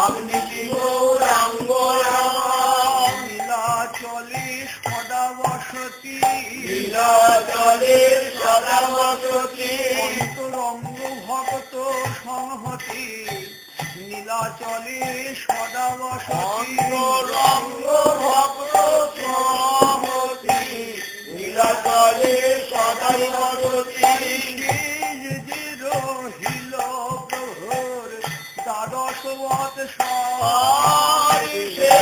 আপনি কি গৌরাঙ্গ রাম নীলাচলে সদা বসতি নীলাচলে সদা বসতি অন্তরঙ্গ ভক্ত সংহতি নীলাচলে সদা বসতি অন্তরঙ্গ ভক্ত সংহতি নীলাচলে সদাই বসতি নিজ যে রহিল প্রভুর দ্বাদশ বৎসর যে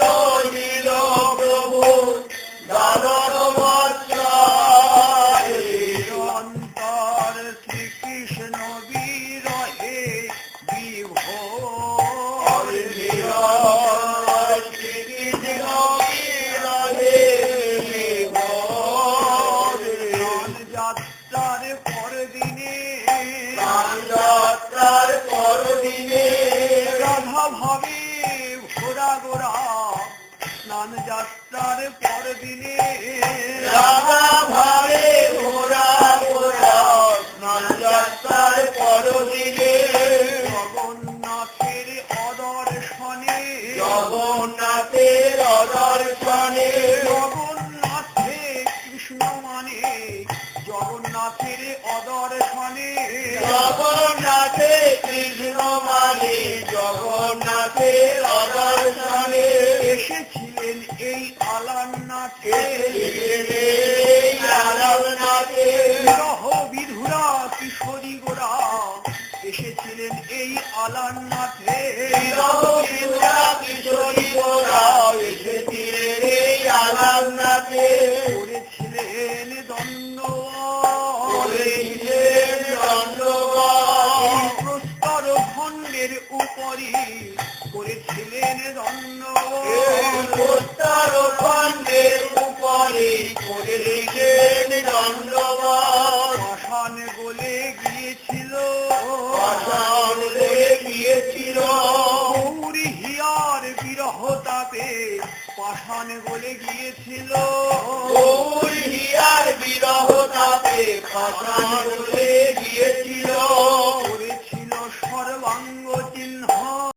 রহিল প্রভুর দ্বাদশ বৎসর অন্তর শ্রীকৃষ্ণ বিরহে বিভোর শ্রীকৃষ্ণ বিরহে বিভোর যাত্রার পরদিনে যাত্রার পরদিনে রাধা ভাবে ঘোরা গোরা স্নান যাত্রার পরদিনে রাধা ভাবে ঘোরা গোরা স্নান যাত্রার পরদিনে জগন্নাথের অদর্শনে জগন্নাথের অদর্শনে জগন্নাথে কৃষ্ণ মানে জগন্নাথের অদর্শনে জগন্নাথে কৃষ্ণ মানে জগন্নাথের অদর্শনে এসেছিলেন এই আলান্নাথে আলান্নাথে বিরহ বিধুরা কিশোরী গোরা এসেছিলেন এই আলান্নাথে বিরহ বিধুরা কিশোরী গোরা এসেছিলেন এই আলান্নাথে করেছিলেন প্রস্তর খণ্ডের উপরি করেছিলেন দণ্ড প্রস্তর খণ্ডের উপরি করেছিলেন দণ্ডবাদ পাষাণ গলে গিয়েছিল পাষাণ গলে গিয়েছিল গৌরী হিয়ার বিরহ তাপে পাষাণ গলে গিয়েছিল গৌরী হিয়ার বিরহ তাপে পাষাণ গলে গিয়েছিল